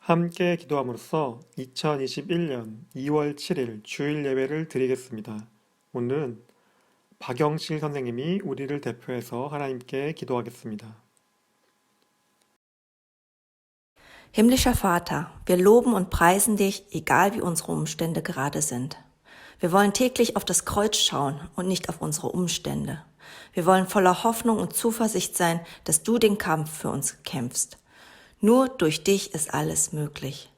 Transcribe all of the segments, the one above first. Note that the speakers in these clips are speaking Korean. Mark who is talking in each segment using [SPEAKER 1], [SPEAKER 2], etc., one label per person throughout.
[SPEAKER 1] 함께 기도함으로써 2021년 2월 7일 주일 예배를 드리겠습니다. 오늘은 박영실 선생님이 우리를 대표해서 하나님께 기도하겠습니다.
[SPEAKER 2] Himmlischer Vater, wir loben und preisen dich, egal wie unsere Umstände gerade sind. Wir wollen täglich auf das Kreuz schauen und nicht auf unsere Umstände. Wir wollen voller Hoffnung und Zuversicht sein, dass du den Kampf für uns kämpfst. Nur durch dich ist alles möglich.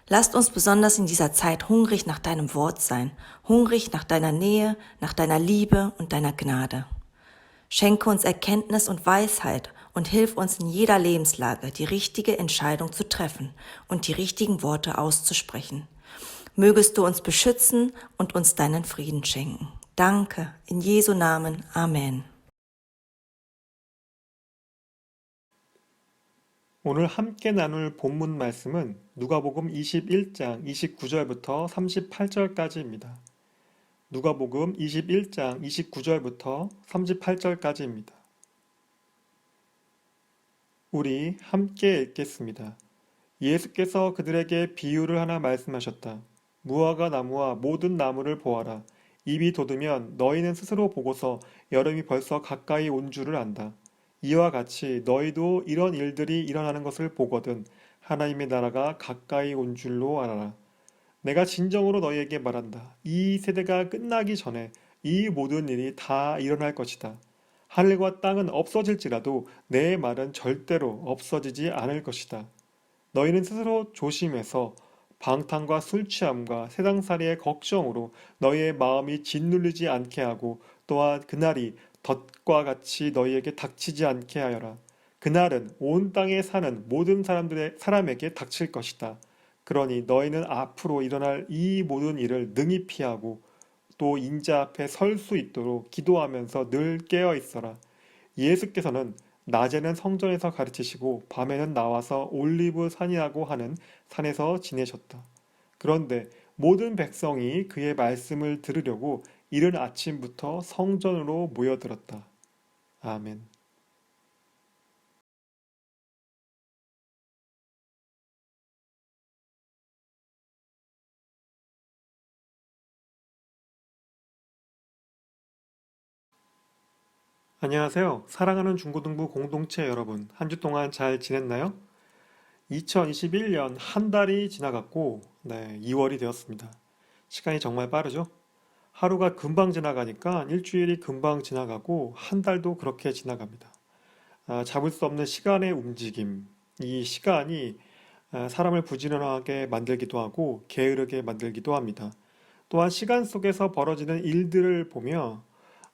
[SPEAKER 2] Lasst uns besonders in dieser Zeit hungrig nach deinem Wort sein, hungrig nach deiner Nähe, nach deiner Liebe und deiner Gnade. Schenke uns Erkenntnis und Weisheit und hilf uns in jeder Lebenslage, die richtige Entscheidung zu treffen und die richtigen Worte auszusprechen. Mögest du uns beschützen und uns deinen Frieden schenken. Danke, in Jesu Namen. Amen.
[SPEAKER 1] 오늘 함께 나눌 본문 말씀은 누가복음 21장 29절부터 38절까지입니다. 누가복음 21장 29절부터 38절까지입니다. 우리 함께 읽겠습니다. 예수께서 그들에게 비유를 하나 말씀하셨다. 무화과 나무와 모든 나무를 보아라. 입이 돋으면 너희는 스스로 보고서 여름이 벌써 가까이 온 줄을 안다. 이와 같이 너희도 이런 일들이 일어나는 것을 보거든 하나님의 나라가 가까이 온 줄로 알아라. 내가 진정으로 너희에게 말한다. 이 세대가 끝나기 전에 이 모든 일이 다 일어날 것이다. 하늘과 땅은 없어질지라도 내 말은 절대로 없어지지 않을 것이다. 너희는 스스로 조심해서 방탕과 술 취함과 세상살이의 걱정으로 너희의 마음이 짓눌리지 않게 하고 또한 그날이 덫과 같이 너희에게 닥치지 않게 하여라. 그날은 온 땅에 사는 모든 사람에게 닥칠 것이다. 그러니 너희는 앞으로 일어날 이 모든 일을 능히 피하고 또 인자 앞에 설 수 있도록 기도하면서 늘 깨어 있어라. 예수께서는 낮에는 성전에서 가르치시고 밤에는 나와서 올리브 산이라고 하는 산에서 지내셨다. 그런데 모든 백성이 그의 말씀을 들으려고 이른 아침부터 성전으로 모여들었다. 아멘. 안녕하세요. 사랑하는 중고등부 공동체 여러분. 한 주 동안 잘 지냈나요? 2021년 한 달이 지나갔고, 2월이 되었습니다. 시간이 정말 빠르죠? 하루가 금방 지나가니까 일주일이 금방 지나가고 한 달도 그렇게 지나갑니다. 잡을 수 없는 시간의 움직임, 이 시간이 사람을 부지런하게 만들기도 하고 게으르게 만들기도 합니다. 또한 시간 속에서 벌어지는 일들을 보며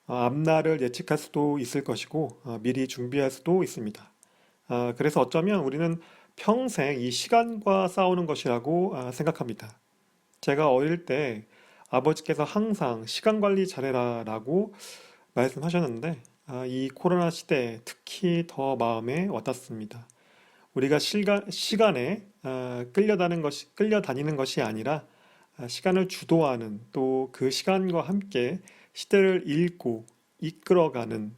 [SPEAKER 1] 앞날을 예측할 수도 있을 것이고 미리 준비할 수도 있습니다. 그래서 어쩌면 우리는 평생 이 시간과 싸우는 것이라고 생각합니다. 제가 어릴 때 아버지께서 항상 시간 관리 잘해라 라고 말씀하셨는데 이 코로나 시대에 특히 더 마음에 와닿습니다. 우리가 시간에 끌려다니는 것이 아니라 시간을 주도하는 또 그 시간과 함께 시대를 읽고 이끌어가는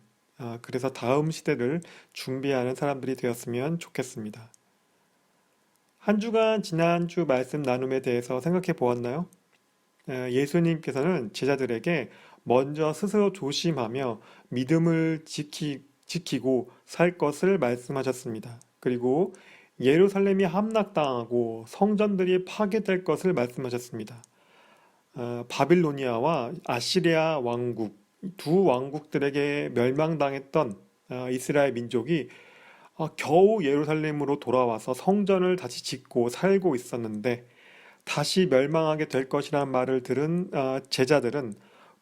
[SPEAKER 1] 그래서 다음 시대를 준비하는 사람들이 되었으면 좋겠습니다. 한 주간 지난주 말씀 나눔에 대해서 생각해 보았나요? 예수님께서는 제자들에게 먼저 스스로 조심하며 믿음을 지키고 살 것을 말씀하셨습니다. 그리고 예루살렘이 함락당하고 성전들이 파괴될 것을 말씀하셨습니다. 바빌로니아와 아시리아 왕국, 두 왕국들에게 멸망당했던 이스라엘 민족이 겨우 예루살렘으로 돌아와서 성전을 다시 짓고 살고 있었는데 다시 멸망하게 될 것이라는 말을 들은 제자들은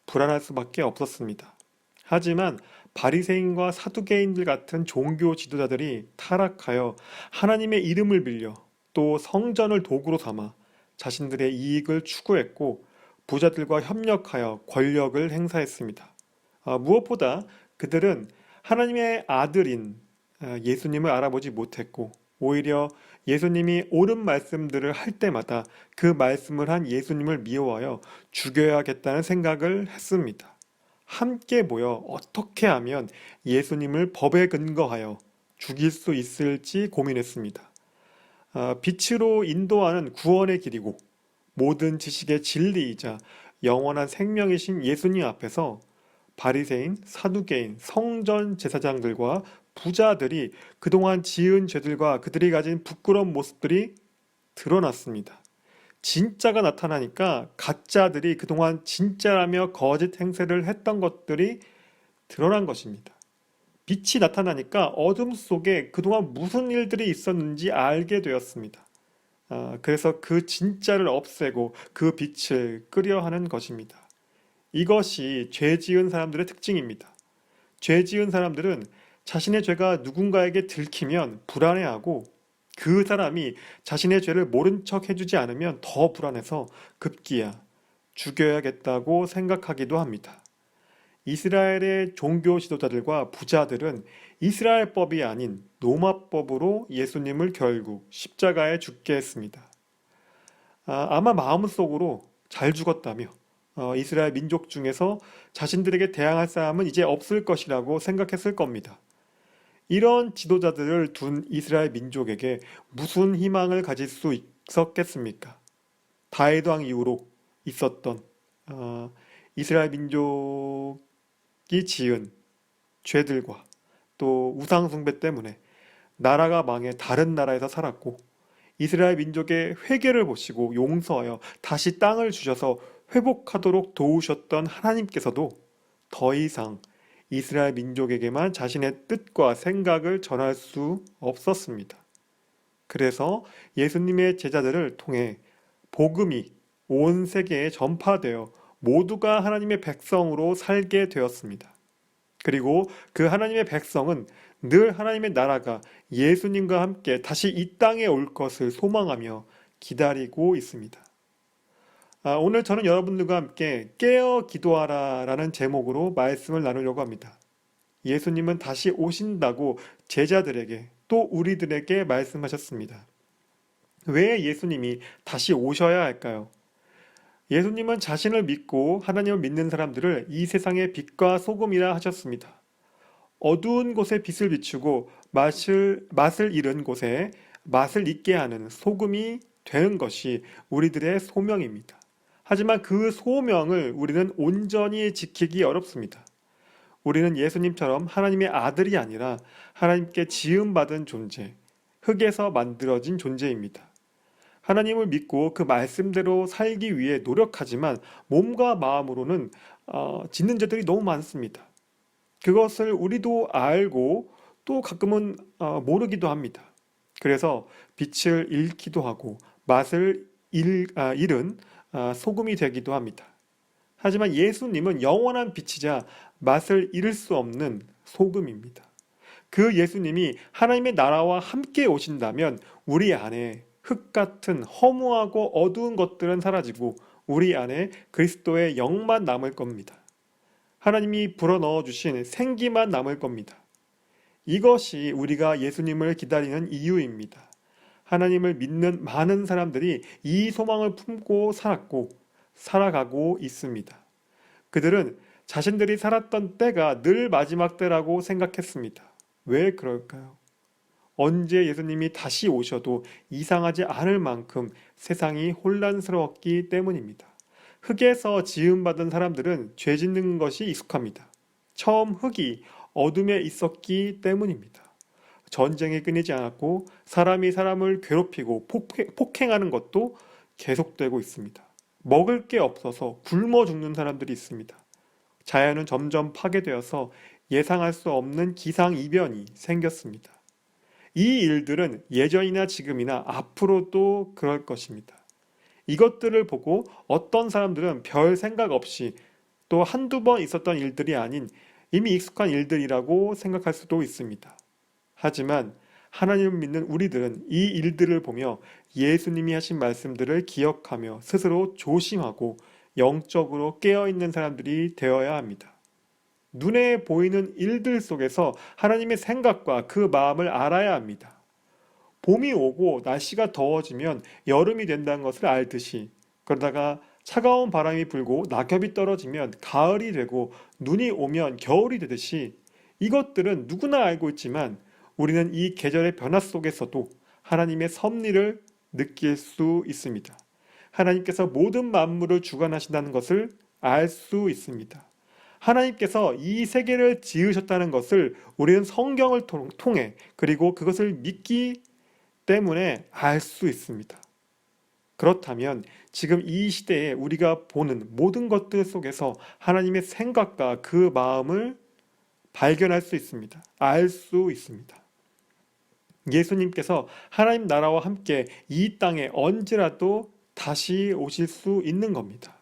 [SPEAKER 1] 불안할 수밖에 없었습니다. 하지만 바리새인과 사두개인들 같은 종교 지도자들이 타락하여 하나님의 이름을 빌려 또 성전을 도구로 삼아 자신들의 이익을 추구했고 부자들과 협력하여 권력을 행사했습니다. 무엇보다 그들은 하나님의 아들인 예수님을 알아보지 못했고 오히려 예수님이 옳은 말씀들을 할 때마다 그 말씀을 한 예수님을 미워하여 죽여야겠다는 생각을 했습니다. 함께 모여 어떻게 하면 예수님을 법에 근거하여 죽일 수 있을지 고민했습니다. 빛으로 인도하는 구원의 길이고 모든 지식의 진리이자 영원한 생명이신 예수님 앞에서 바리새인, 사두개인, 성전 제사장들과 부자들이 그동안 지은 죄들과 그들이 가진 부끄러운 모습들이 드러났습니다. 진짜가 나타나니까 가짜들이 그동안 진짜라며 거짓 행세를 했던 것들이 드러난 것입니다. 빛이 나타나니까 어둠 속에 그동안 무슨 일들이 있었는지 알게 되었습니다. 그래서 그 진짜를 없애고 그 빛을 끄려 하는 것입니다. 이것이 죄 지은 사람들의 특징입니다. 죄 지은 사람들은 자신의 죄가 누군가에게 들키면 불안해하고 그 사람이 자신의 죄를 모른 척 해주지 않으면 더 불안해서 급기야 죽여야겠다고 생각하기도 합니다. 이스라엘의 종교 지도자들과 부자들은 이스라엘법이 아닌 로마법으로 예수님을 결국 십자가에 죽게 했습니다. 아마 마음속으로 잘 죽었다며 이스라엘 민족 중에서 자신들에게 대항할 사람은 이제 없을 것이라고 생각했을 겁니다. 이런 지도자들을 둔 이스라엘 민족에게 무슨 희망을 가질 수 있었겠습니까? 다윗 왕 이후로 있었던 이스라엘 민족이 지은 죄들과 또 우상 숭배 때문에 나라가 망해 다른 나라에서 살았고 이스라엘 민족의 회개를 보시고 용서하여 다시 땅을 주셔서 회복하도록 도우셨던 하나님께서도 더 이상 이스라엘 민족에게만 자신의 뜻과 생각을 전할 수 없었습니다. 그래서 예수님의 제자들을 통해 복음이 온 세계에 전파되어 모두가 하나님의 백성으로 살게 되었습니다. 그리고 그 하나님의 백성은 늘 하나님의 나라가 예수님과 함께 다시 이 땅에 올 것을 소망하며 기다리고 있습니다. 오늘 저는 여러분들과 함께 깨어 기도하라 라는 제목으로 말씀을 나누려고 합니다. 예수님은 다시 오신다고 제자들에게 또 우리들에게 말씀하셨습니다. 왜 예수님이 다시 오셔야 할까요? 예수님은 자신을 믿고 하나님을 믿는 사람들을 이 세상의 빛과 소금이라 하셨습니다. 어두운 곳에 빛을 비추고 맛을 잃은 곳에 맛을 있게 하는 소금이 되는 것이 우리들의 소명입니다. 하지만 그 소명을 우리는 온전히 지키기 어렵습니다. 우리는 예수님처럼 하나님의 아들이 아니라 하나님께 지음받은 존재, 흙에서 만들어진 존재입니다. 하나님을 믿고 그 말씀대로 살기 위해 노력하지만 몸과 마음으로는 짓는 죄들이 너무 많습니다. 그것을 우리도 알고 또 가끔은 모르기도 합니다. 그래서 빛을 잃기도 하고 맛을 잃은 소금이 되기도 합니다. 하지만 예수님은 영원한 빛이자 맛을 잃을 수 없는 소금입니다. 그 예수님이 하나님의 나라와 함께 오신다면 우리 안에 흙 같은 허무하고 어두운 것들은 사라지고 우리 안에 그리스도의 영만 남을 겁니다. 하나님이 불어넣어 주신 생기만 남을 겁니다. 이것이 우리가 예수님을 기다리는 이유입니다. 하나님을 믿는 많은 사람들이 이 소망을 품고 살았고 살아가고 있습니다. 그들은 자신들이 살았던 때가 늘 마지막 때라고 생각했습니다. 왜 그럴까요? 언제 예수님이 다시 오셔도 이상하지 않을 만큼 세상이 혼란스러웠기 때문입니다. 흙에서 지음받은 사람들은 죄 짓는 것이 익숙합니다. 처음 흙이 어둠에 있었기 때문입니다. 전쟁이 끊이지 않았고 사람이 사람을 괴롭히고 폭행하는 것도 계속되고 있습니다. 먹을 게 없어서 굶어 죽는 사람들이 있습니다. 자연은 점점 파괴되어서 예상할 수 없는 기상이변이 생겼습니다. 이 일들은 예전이나 지금이나 앞으로도 그럴 것입니다. 이것들을 보고 어떤 사람들은 별 생각 없이 또 한두 번 있었던 일들이 아닌 이미 익숙한 일들이라고 생각할 수도 있습니다. 하지만 하나님을 믿는 우리들은 이 일들을 보며 예수님이 하신 말씀들을 기억하며 스스로 조심하고 영적으로 깨어있는 사람들이 되어야 합니다. 눈에 보이는 일들 속에서 하나님의 생각과 그 마음을 알아야 합니다. 봄이 오고 날씨가 더워지면 여름이 된다는 것을 알듯이 그러다가 차가운 바람이 불고 낙엽이 떨어지면 가을이 되고 눈이 오면 겨울이 되듯이 이것들은 누구나 알고 있지만 우리는 이 계절의 변화 속에서도 하나님의 섭리를 느낄 수 있습니다. 하나님께서 모든 만물을 주관하신다는 것을 알 수 있습니다. 하나님께서 이 세계를 지으셨다는 것을 우리는 성경을 통해 그리고 그것을 믿기 때문에 알 수 있습니다. 그렇다면 지금 이 시대에 우리가 보는 모든 것들 속에서 하나님의 생각과 그 마음을 발견할 수 있습니다. 알 수 있습니다. 예수님께서 하나님 나라와 함께 이 땅에 언제라도 다시 오실 수 있는 겁니다.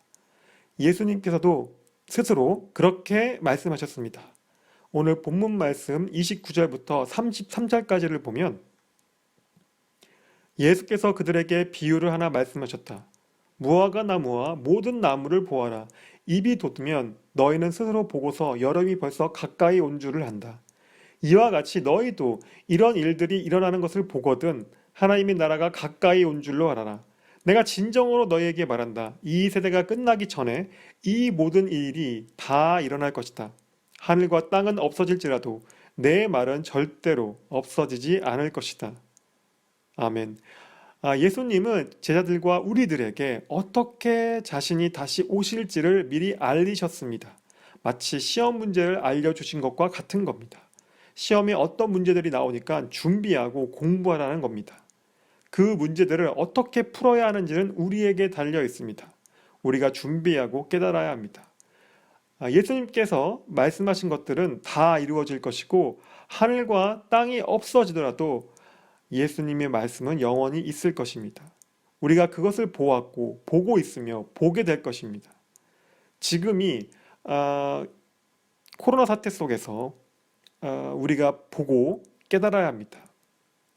[SPEAKER 1] 예수님께서도 스스로 그렇게 말씀하셨습니다. 오늘 본문 말씀 29절부터 33절까지를 보면 예수께서 그들에게 비유를 하나 말씀하셨다. 무화과 나무와 모든 나무를 보아라. 입이 돋으면 너희는 스스로 보고서 여름이 벌써 가까이 온 줄을 안다. 이와 같이 너희도 이런 일들이 일어나는 것을 보거든 하나님의 나라가 가까이 온 줄로 알아라. 내가 진정으로 너희에게 말한다. 이 세대가 끝나기 전에 이 모든 일이 다 일어날 것이다. 하늘과 땅은 없어질지라도 내 말은 절대로 없어지지 않을 것이다. 아멘. 예수님은 제자들과 우리들에게 어떻게 자신이 다시 오실지를 미리 알리셨습니다. 마치 시험 문제를 알려주신 것과 같은 겁니다. 시험에 어떤 문제들이 나오니까 준비하고 공부하라는 겁니다. 그 문제들을 어떻게 풀어야 하는지는 우리에게 달려 있습니다. 우리가 준비하고 깨달아야 합니다. 예수님께서 말씀하신 것들은 다 이루어질 것이고 하늘과 땅이 없어지더라도 예수님의 말씀은 영원히 있을 것입니다. 우리가 그것을 보았고 보고 있으며 보게 될 것입니다. 지금이 코로나 사태 속에서 우리가 보고 깨달아야 합니다.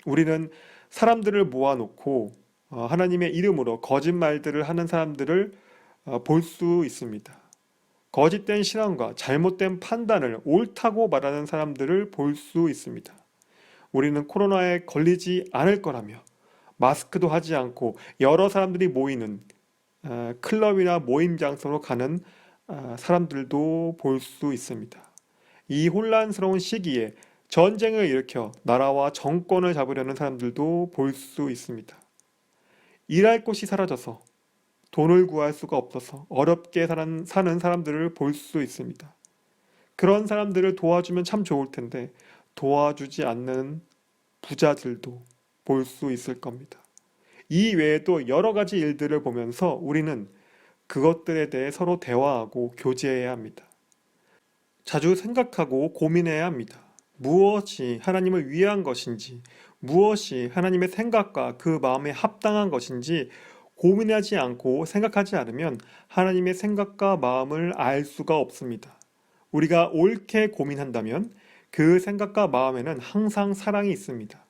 [SPEAKER 1] 우리는 사람들을 모아놓고 하나님의 이름으로 거짓말들을 하는 사람들을 볼 수 있습니다. 거짓된 신앙과 잘못된 판단을 옳다고 말하는 사람들을 볼 수 있습니다. 우리는 코로나에 걸리지 않을 거라며 마스크도 하지 않고 여러 사람들이 모이는 클럽이나 모임 장소로 가는 사람들도 볼 수 있습니다. 이 혼란스러운 시기에 전쟁을 일으켜 나라와 정권을 잡으려는 사람들도 볼 수 있습니다. 일할 곳이 사라져서 돈을 구할 수가 없어서 어렵게 사는 사람들을 볼 수 있습니다. 그런 사람들을 도와주면 참 좋을 텐데 도와주지 않는 부자들도 볼 수 있을 겁니다. 이 외에도 여러 가지 일들을 보면서 우리는 그것들에 대해 서로 대화하고 교제해야 합니다. 자주 생각하고 고민해야 합니다. 무엇이 하나님을 위한 것인지, 무엇이 하나님의 생각과 그 마음에 합당한 것인지 고민하지 않고 생각하지 않으면 하나님의 생각과 마음을 알 수가 없습니다. 우리가 옳게 고민한다면 그 생각과 마음에는 항상 사랑이 있습니다.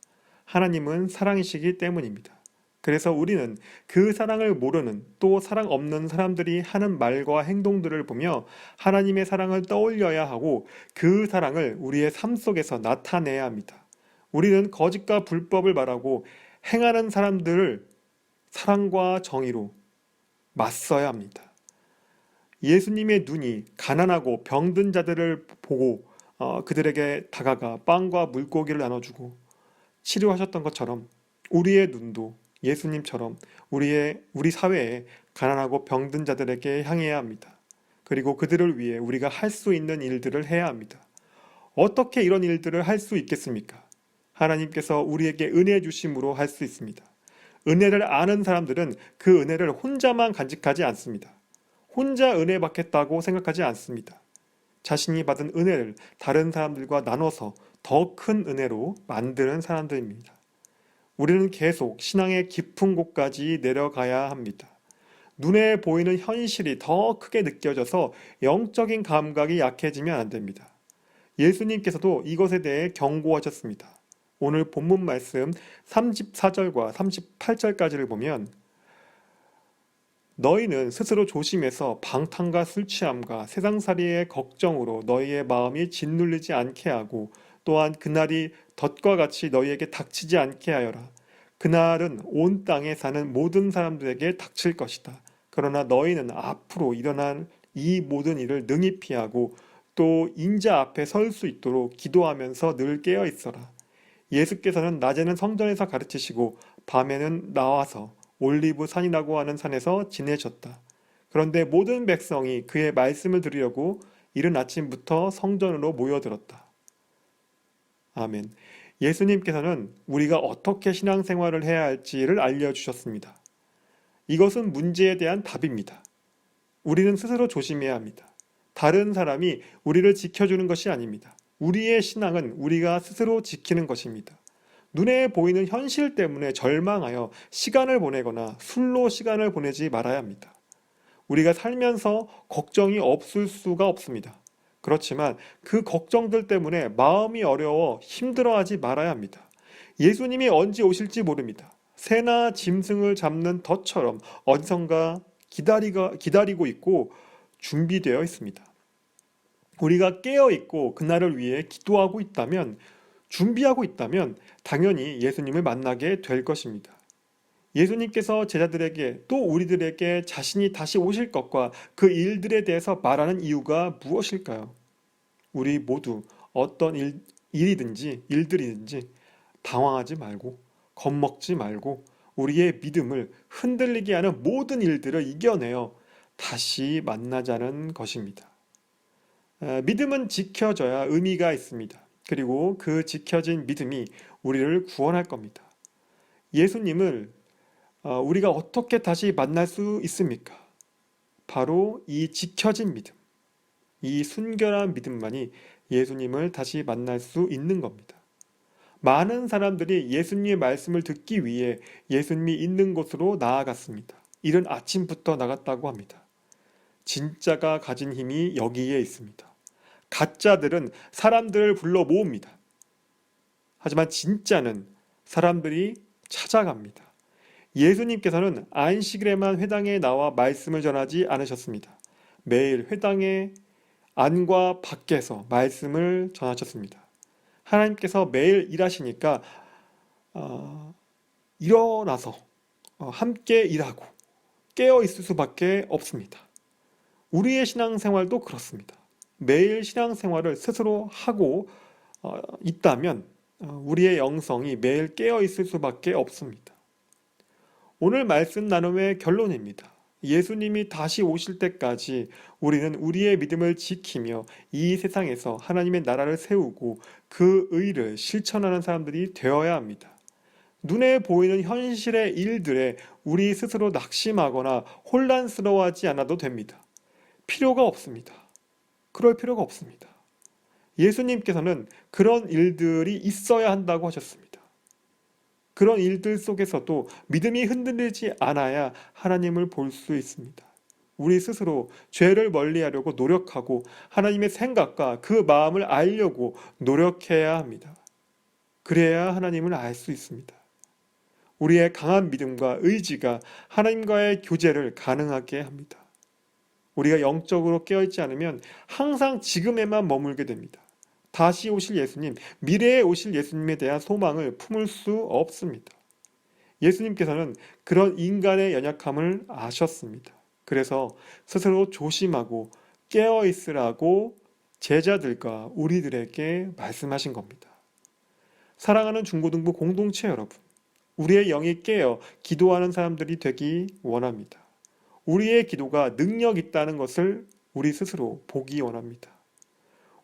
[SPEAKER 1] 하나님은 사랑이시기 때문입니다. 그래서 우리는 그 사랑을 모르는 또 사랑 없는 사람들이 하는 말과 행동들을 보며 하나님의 사랑을 떠올려야 하고 그 사랑을 우리의 삶 속에서 나타내야 합니다. 우리는 거짓과 불법을 말하고 행하는 사람들을 사랑과 정의로 맞서야 합니다. 예수님의 눈이 가난하고 병든 자들을 보고 그들에게 다가가 빵과 물고기를 나눠주고 치료하셨던 것처럼 우리의 눈도 예수님처럼 우리 사회에 가난하고 병든 자들에게 향해야 합니다. 그리고 그들을 위해 우리가 할 수 있는 일들을 해야 합니다. 어떻게 이런 일들을 할 수 있겠습니까? 하나님께서 우리에게 은혜 주심으로 할 수 있습니다. 은혜를 아는 사람들은 그 은혜를 혼자만 간직하지 않습니다. 혼자 은혜 받겠다고 생각하지 않습니다. 자신이 받은 은혜를 다른 사람들과 나눠서 더 큰 은혜로 만드는 사람들입니다. 우리는 계속 신앙의 깊은 곳까지 내려가야 합니다. 눈에 보이는 현실이 더 크게 느껴져서 영적인 감각이 약해지면 안 됩니다. 예수님께서도 이것에 대해 경고하셨습니다. 오늘 본문 말씀 34절과 38절까지를 보면 너희는 스스로 조심해서 방탕과 술 취함과 세상살이의 걱정으로 너희의 마음이 짓눌리지 않게 하고 또한 그날이 덫과 같이 너희에게 닥치지 않게 하여라. 그날은 온 땅에 사는 모든 사람들에게 닥칠 것이다. 그러나 너희는 앞으로 일어날 이 모든 일을 능히 피하고 또 인자 앞에 설 수 있도록 기도하면서 늘 깨어 있어라. 예수께서는 낮에는 성전에서 가르치시고 밤에는 나와서 올리브 산이라고 하는 산에서 지내셨다. 그런데 모든 백성이 그의 말씀을 들으려고 이른 아침부터 성전으로 모여들었다. 아멘. 예수님께서는 우리가 어떻게 신앙생활을 해야 할지를 알려주셨습니다. 이것은 문제에 대한 답입니다. 우리는 스스로 조심해야 합니다. 다른 사람이 우리를 지켜주는 것이 아닙니다. 우리의 신앙은 우리가 스스로 지키는 것입니다. 눈에 보이는 현실 때문에 절망하여 시간을 보내거나 술로 시간을 보내지 말아야 합니다. 우리가 살면서 걱정이 없을 수가 없습니다. 그렇지만 그 걱정들 때문에 마음이 어려워 힘들어하지 말아야 합니다. 예수님이 언제 오실지 모릅니다. 새나 짐승을 잡는 덫처럼 어디선가 기다리고 있고 준비되어 있습니다. 우리가 깨어 있고 그날을 위해 기도하고 있다면, 준비하고 있다면 당연히 예수님을 만나게 될 것입니다. 예수님께서 제자들에게 또 우리들에게 자신이 다시 오실 것과 그 일들에 대해서 말하는 이유가 무엇일까요? 우리 모두 어떤 일들이든지 당황하지 말고 겁먹지 말고 우리의 믿음을 흔들리게 하는 모든 일들을 이겨내어 다시 만나자는 것입니다. 믿음은 지켜져야 의미가 있습니다. 그리고 그 지켜진 믿음이 우리를 구원할 겁니다. 예수님을 우리가 어떻게 다시 만날 수 있습니까? 바로 이 지켜진 믿음, 이 순결한 믿음만이 예수님을 다시 만날 수 있는 겁니다. 많은 사람들이 예수님의 말씀을 듣기 위해 예수님이 있는 곳으로 나아갔습니다. 이른 아침부터 나갔다고 합니다. 진짜가 가진 힘이 여기에 있습니다. 가짜들은 사람들을 불러 모읍니다. 하지만 진짜는 사람들이 찾아갑니다. 예수님께서는 안식일에만 회당에 나와 말씀을 전하지 않으셨습니다. 매일 회당의 안과 밖에서 말씀을 전하셨습니다. 하나님께서 매일 일하시니까 일어나서 함께 일하고 깨어 있을 수밖에 없습니다. 우리의 신앙생활도 그렇습니다. 매일 신앙생활을 스스로 하고 있다면 우리의 영성이 매일 깨어 있을 수밖에 없습니다. 오늘 말씀 나눔의 결론입니다. 예수님이 다시 오실 때까지 우리는 우리의 믿음을 지키며 이 세상에서 하나님의 나라를 세우고 그 의를 실천하는 사람들이 되어야 합니다. 눈에 보이는 현실의 일들에 우리 스스로 낙심하거나 혼란스러워하지 않아도 됩니다. 필요가 없습니다. 그럴 필요가 없습니다. 예수님께서는 그런 일들이 있어야 한다고 하셨습니다. 그런 일들 속에서도 믿음이 흔들리지 않아야 하나님을 볼 수 있습니다. 우리 스스로 죄를 멀리하려고 노력하고 하나님의 생각과 그 마음을 알려고 노력해야 합니다. 그래야 하나님을 알 수 있습니다. 우리의 강한 믿음과 의지가 하나님과의 교제를 가능하게 합니다. 우리가 영적으로 깨어있지 않으면 항상 지금에만 머물게 됩니다. 다시 오실 예수님, 미래에 오실 예수님에 대한 소망을 품을 수 없습니다. 예수님께서는 그런 인간의 연약함을 아셨습니다. 그래서 스스로 조심하고 깨어있으라고 제자들과 우리들에게 말씀하신 겁니다. 사랑하는 중고등부 공동체 여러분, 우리의 영이 깨어 기도하는 사람들이 되기 원합니다. 우리의 기도가 능력 있다는 것을 우리 스스로 보기 원합니다.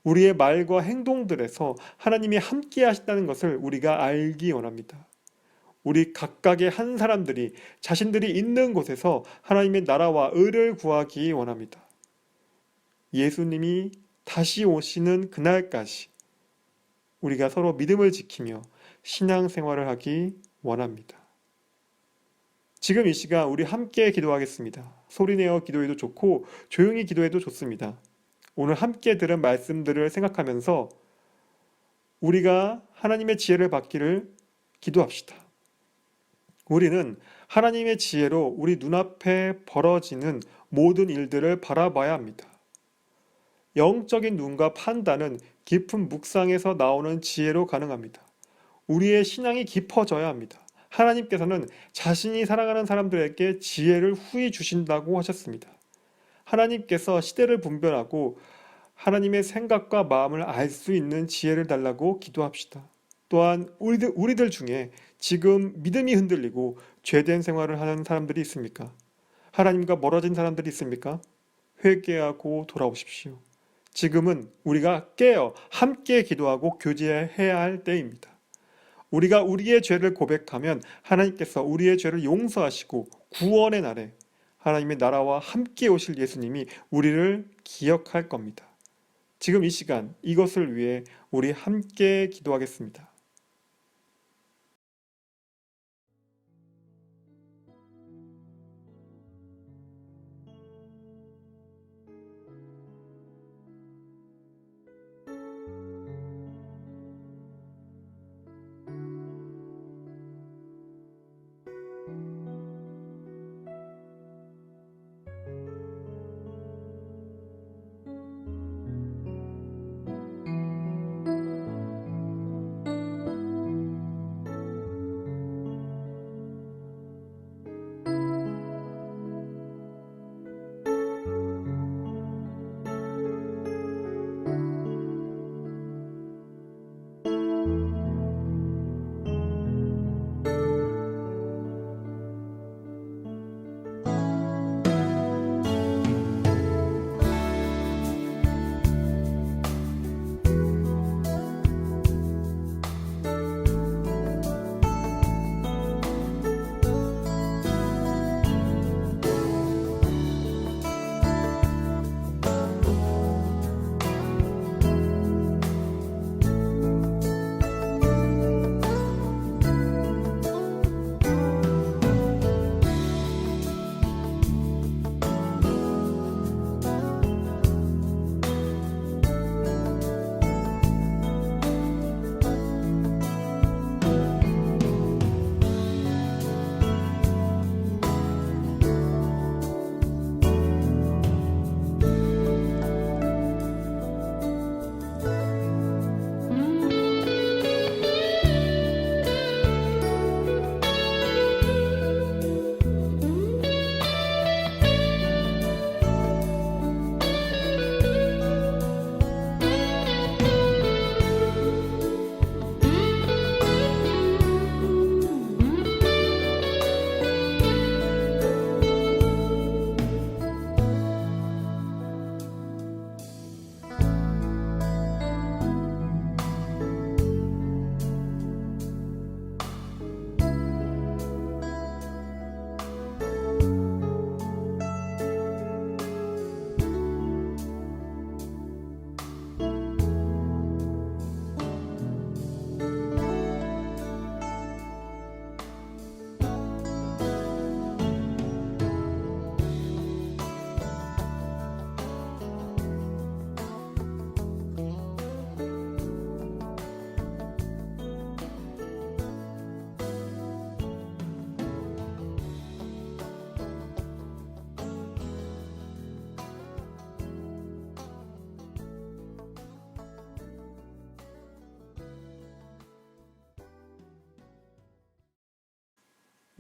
[SPEAKER 1] 우리의 말과 행동들에서 하나님이 함께 하신다는 것을 우리가 알기 원합니다. 우리 각각의 한 사람들이 자신들이 있는 곳에서 하나님의 나라와 의를 구하기 원합니다. 예수님이 다시 오시는 그날까지 우리가 서로 믿음을 지키며 신앙생활을 하기 원합니다. 지금 이 시간 우리 함께 기도하겠습니다. 소리내어 기도해도 좋고 조용히 기도해도 좋습니다. 오늘 함께 들은 말씀들을 생각하면서 우리가 하나님의 지혜를 받기를 기도합시다. 우리는 하나님의 지혜로 우리 눈앞에 벌어지는 모든 일들을 바라봐야 합니다. 영적인 눈과 판단은 깊은 묵상에서 나오는 지혜로 가능합니다. 우리의 신앙이 깊어져야 합니다. 하나님께서는 자신이 사랑하는 사람들에게 지혜를 후히 주신다고 하셨습니다. 하나님께서 시대를 분별하고 하나님의 생각과 마음을 알 수 있는 지혜를 달라고 기도합시다. 또한 우리들 중에 지금 믿음이 흔들리고 죄된 생활을 하는 사람들이 있습니까? 하나님과 멀어진 사람들이 있습니까? 회개하고 돌아오십시오. 지금은 우리가 깨어 함께 기도하고 교제해야 할 때입니다. 우리가 우리의 죄를 고백하면 하나님께서 우리의 죄를 용서하시고 구원의 날에 하나님의 나라와 함께 오실 예수님이 우리를 기억할 겁니다. 지금 이 시간 이것을 위해 우리 함께 기도하겠습니다.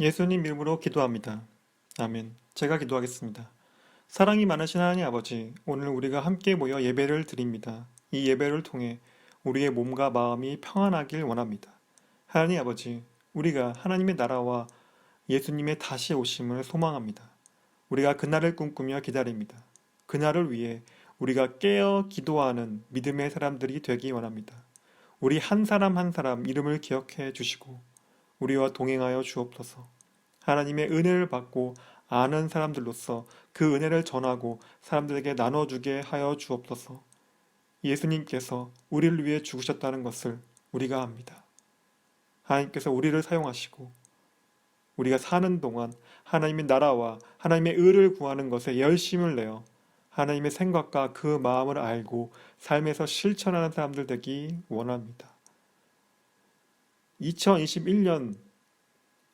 [SPEAKER 1] 예수님 이름으로 기도합니다. 아멘. 제가 기도하겠습니다. 사랑이 많으신 하나님 아버지, 오늘 우리가 함께 모여 예배를 드립니다. 이 예배를 통해 우리의 몸과 마음이 평안하길 원합니다. 하나님 아버지, 우리가 하나님의 나라와 예수님의 다시 오심을 소망합니다. 우리가 그날을 꿈꾸며 기다립니다. 그날을 위해 우리가 깨어 기도하는 믿음의 사람들이 되기 원합니다. 우리 한 사람 한 사람 이름을 기억해 주시고 우리와 동행하여 주옵소서. 하나님의 은혜를 받고 아는 사람들로서 그 은혜를 전하고 사람들에게 나눠주게 하여 주옵소서. 예수님께서 우리를 위해 죽으셨다는 것을 우리가 압니다. 하나님께서 우리를 사용하시고 우리가 사는 동안 하나님의 나라와 하나님의 의를 구하는 것에 열심을 내어 하나님의 생각과 그 마음을 알고 삶에서 실천하는 사람들 되기 원합니다. 2021년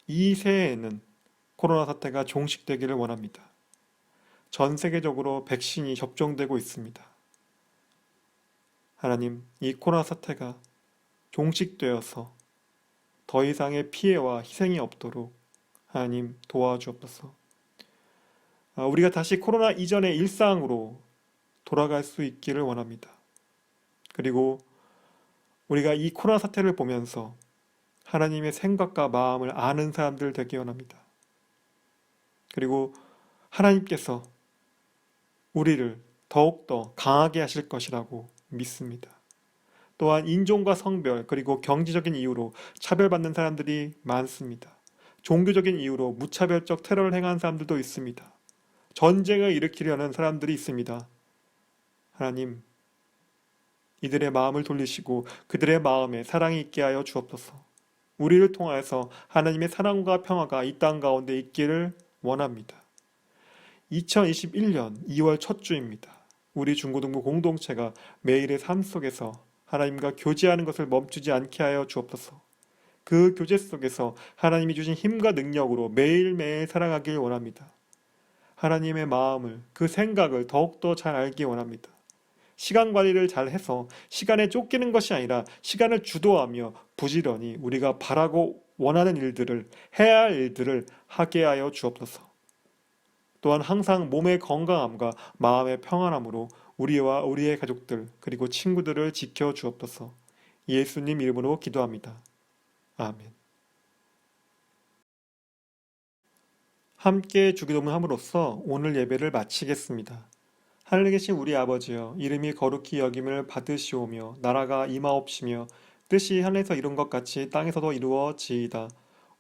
[SPEAKER 1] 이 새해에는 코로나 사태가 종식되기를 원합니다. 전 세계적으로 백신이 접종되고 있습니다. 하나님, 이 코로나 사태가 종식되어서 더 이상의 피해와 희생이 없도록 하나님 도와주옵소서. 우리가 다시 코로나 이전의 일상으로 돌아갈 수 있기를 원합니다. 그리고 우리가 이 코로나 사태를 보면서 하나님의 생각과 마음을 아는 사람들 되기 원합니다. 그리고 하나님께서 우리를 더욱더 강하게 하실 것이라고 믿습니다. 또한 인종과 성별 그리고 경제적인 이유로 차별받는 사람들이 많습니다. 종교적인 이유로 무차별적 테러를 행하는 사람들도 있습니다. 전쟁을 일으키려는 사람들이 있습니다. 하나님, 이들의 마음을 돌리시고 그들의 마음에 사랑이 있게 하여 주옵소서. 우리를 통하여서 하나님의 사랑과 평화가 이 땅 가운데 있기를 원합니다. 2021년 2월 첫 주입니다. 우리 중고등부 공동체가 매일의 삶 속에서 하나님과 교제하는 것을 멈추지 않게 하여 주옵소서. 그 교제 속에서 하나님이 주신 힘과 능력으로 매일매일 살아가길 원합니다. 하나님의 마음을, 그 생각을 더욱더 잘 알기 원합니다. 시간 관리를 잘 해서 시간에 쫓기는 것이 아니라 시간을 주도하며 부지런히 우리가 바라고 원하는 일들을, 해야 할 일들을 하게 하여 주옵소서. 또한 항상 몸의 건강함과 마음의 평안함으로 우리와 우리의 가족들 그리고 친구들을 지켜 주옵소서. 예수님 이름으로 기도합니다. 아멘. 함께 주기도문 함으로써 오늘 예배를 마치겠습니다. 하늘에 계신 우리 아버지여, 이름이 거룩히 여김을 받으시오며 나라가 임하옵시며 뜻이 하늘에서 이룬 것 같이 땅에서도 이루어지이다.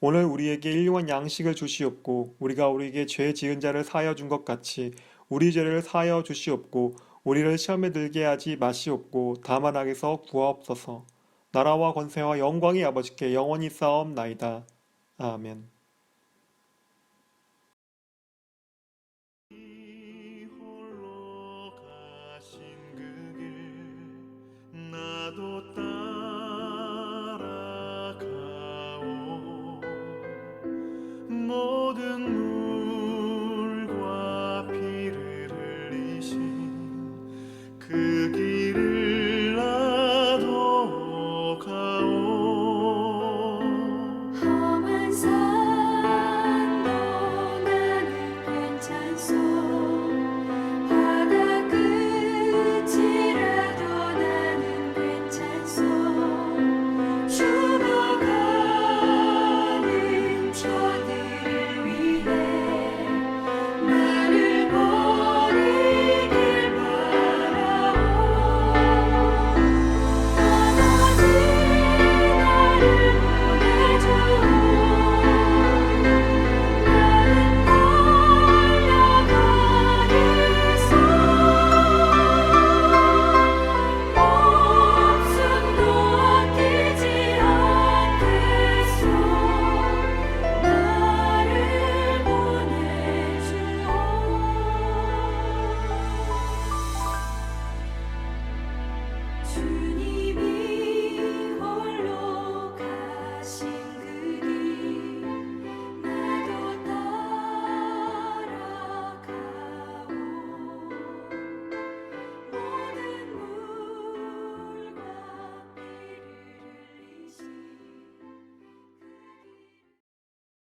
[SPEAKER 1] 오늘 우리에게 일용할 양식을 주시옵고 우리가 우리에게 죄 지은 자를 사하여 준 것 같이 우리 죄를 사하여 주시옵고 우리를 시험에 들게 하지 마시옵고 다만 악에서 구하옵소서. 나라와 권세와 영광이 아버지께 영원히 쌓옵나이다. 아멘.
[SPEAKER 3] 나도 따라가오. 모든 물과 피를 흘리신 그 길을 나도 가오.
[SPEAKER 4] 험한 산도 나는 괜찮소. 바다 끝이라도 나는 괜찮소. 죽어가는 저들을 위해 나를 버리길 바라오. 아버지 나를 보내줘. 나는 달려가겠소. 목숨도 아끼지 않겠소. 나를 보내주오.